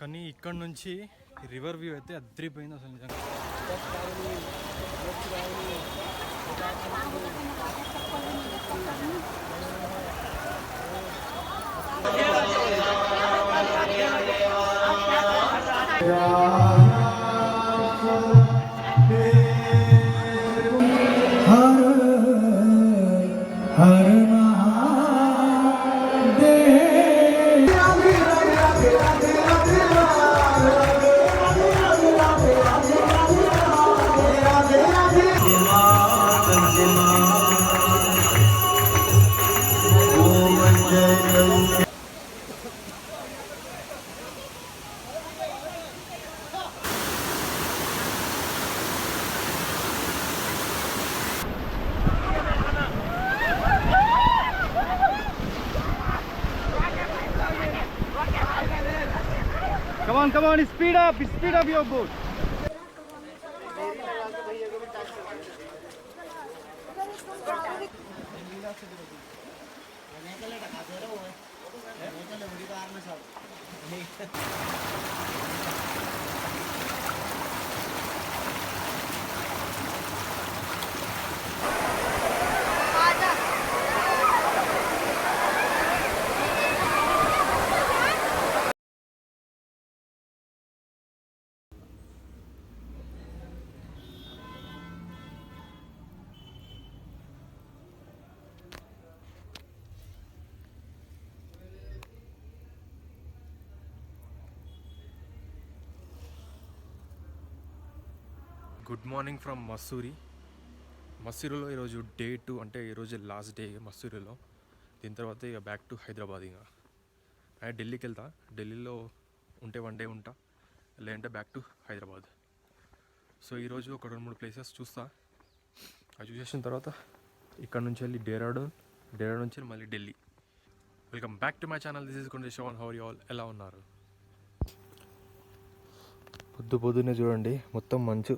కానీ ఇక్కడ నుంచి రివర్ వ్యూ అయితే అద్దరిపోయింది అసలు నిజంగా. Come on, speed up your boat. Good morning from మస్సూరిలో ఈరోజు డే 2, అంటే ఈరోజు లాస్ట్ డే మస్సూరిలో. దీని తర్వాత ఇక బ్యాక్ టు హైదరాబాద్. ఇక అండ్ ఢిల్లీకి వెళ్తా. ఢిల్లీలో ఉంటే 1 డే ఉంటా, లేదంటే బ్యాక్ టు హైదరాబాద్. సో ఈరోజు ఒక 2-3 ప్లేసెస్ చూస్తా. అవి చూసేసిన తర్వాత ఇక్కడ నుంచి వెళ్ళి డేరాడూన్ నుంచి మళ్ళీ Delhi. Welcome back to my channel. This is కొండ షోన్. How are you all? ఎలా ఉన్నారు? పొద్దున్నే చూడండి, మొత్తం మంచు.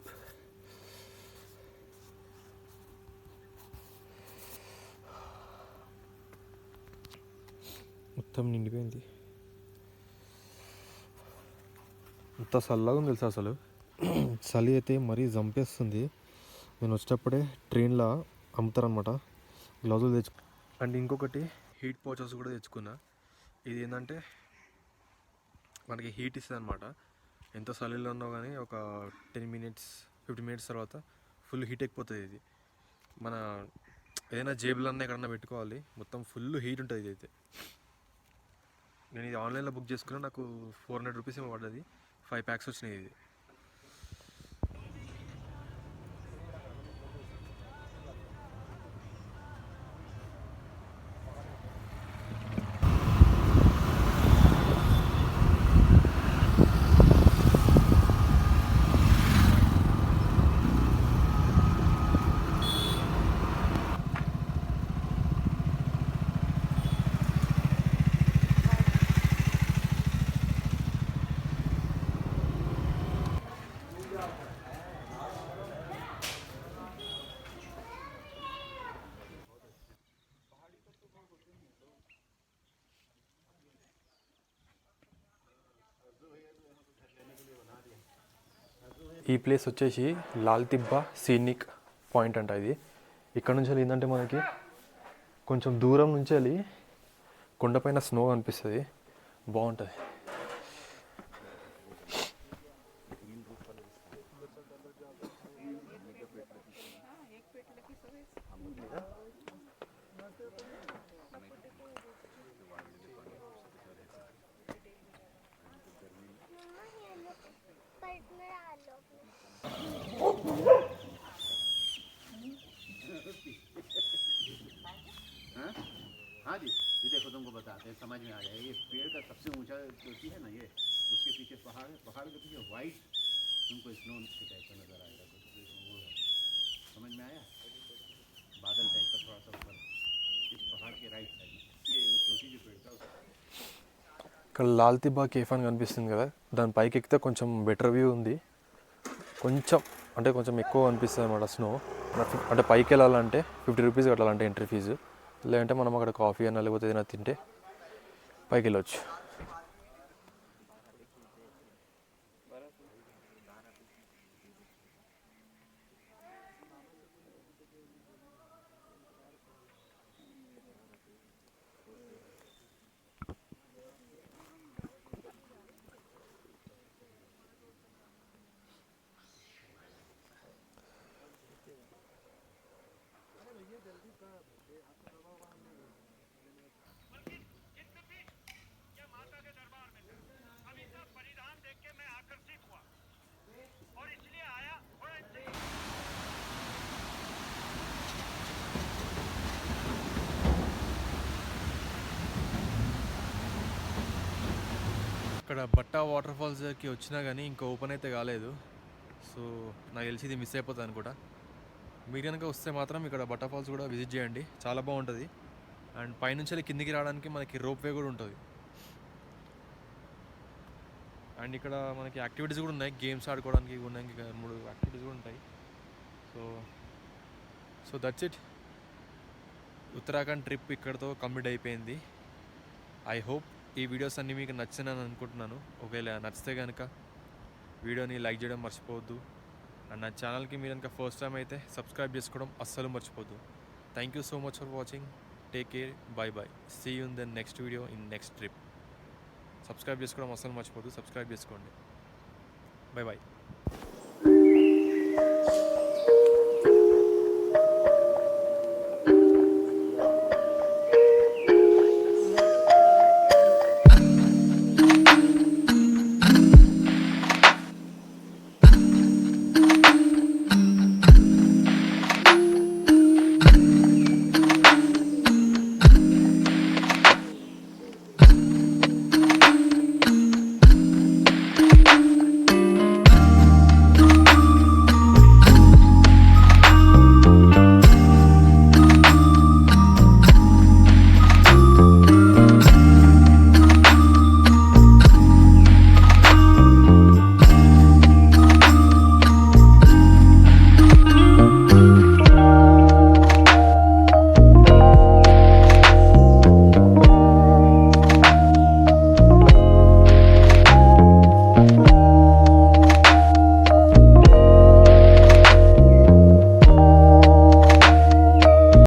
మొత్తం నిండిపోయింది. అంత చల్లగా ఉంది తెలుసా అసలు. చలి అయితే మరీ చంపేస్తుంది. నేను వచ్చేటప్పుడే ట్రైన్లో అమ్ముతారనమాట గ్లౌజులు తెచ్చుకు. అండ్ ఇంకొకటి హీట్ పౌచెస్ కూడా తెచ్చుకున్నా. ఇది ఏంటంటే మనకి హీట్ ఇస్తుంది అనమాట. ఎంత చలిలో ఉన్నా కానీ ఒక 10-15 మినిట్స్ తర్వాత ఫుల్ హీట్ ఎక్కిపోతుంది. ఇది మన ఏదైనా జేబులన్నా ఎక్కడన్నా పెట్టుకోవాలి, మొత్తం ఫుల్ హీట్ ఉంటుంది ఇది అయితే. నేను ఇది ఆన్లైన్లో బుక్ చేసుకున్నా. నాకు 400 రూపీస్ ఏమో పడ్డది. 5 ప్యాక్స్ వచ్చినాయి ఇది. ఈ ప్లేస్ వచ్చేసి లాల్ తిబ్బా సీనిక్ పాయింట్ అంట. ఇది ఇక్కడ నుంచి వెళ్ళి ఏంటంటే మనకి కొంచెం దూరం నుంచి వెళ్ళి కొండపైన స్నో అనిపిస్తుంది, బాగుంటుంది. हाँ जी, ये देखो तुमको बताते हैं, समझ में आ जाए. ये पेड़ का सबसे ऊंचा चोटी है ना, ये उसके पीछे पहाड़ है. पहाड़ के पीछे वाइट तुमको स्नो के टाइप का नज़र आएगा. तो वो है, समझ में आया? बादल टाइप का थोड़ा सा ऊपर इस पहाड़ के राइट साइड ये चोटी जो पेड़ था. ఇక్కడ లాల్ తిబ్బా కేఫ్ అని కనిపిస్తుంది కదా, దాని పైకి ఎక్కితే కొంచెం బెటర్ వ్యూ ఉంది. కొంచెం ఎక్కువ అనిపిస్తుంది అన్నమాట స్నో. అంటే పైకి వెళ్ళాలంటే 50 రూపీస్ కట్టాలంటే ఎంట్రీ ఫీజు. లేదంటే మనం అక్కడ కాఫీ అన్న లేకపోతే ఏదైనా తింటే పైకి వెళ్ళవచ్చు. ఇక్కడ బట్టా వాటర్ ఫాల్స్ దగ్గరికి వచ్చినా కానీ ఇంకా ఓపెన్ అయితే కాలేదు. సో నాకు తెలిసి ఇది మిస్ అయిపోతుంది అనుకుంటా. మీరు కనుక వస్తే మాత్రం ఇక్కడ బట్టా ఫాల్స్ కూడా విజిట్ చేయండి, చాలా బాగుంటుంది. అండ్ పైనుంచి కిందికి రావడానికి మనకి రోప్ వే కూడా ఉంటుంది. అండ్ ఇక్కడ మనకి యాక్టివిటీస్ కూడా ఉన్నాయి, గేమ్స్ ఆడుకోవడానికి ఉన్నాయి, 3 యాక్టివిటీస్ కూడా ఉంటాయి. So that's it. Uttarakhand trip ఇక్కడితో కంప్లీట్ అయిపోయింది. ఐ హోప్ ఈ వీడియోస్ అన్నీ మీకు నచ్చిందని అనుకుంటున్నాను. ఒకవేళ నచ్చితే కనుక వీడియోని లైక్ చేయడం మర్చిపోవద్దు. అండ్ నా ఛానల్కి మీరు కనుక ఫస్ట్ టైం అయితే సబ్స్క్రైబ్ చేసుకోవడం అస్సలు మర్చిపోవద్దు. Thank you so much for watching. Take care, bye bye. See you in the next video in next trip. Subscribe చేసుకోవడం అస్సలు మర్చిపోవద్దు, సబ్స్క్రైబ్ చేసుకోండి. Bye by.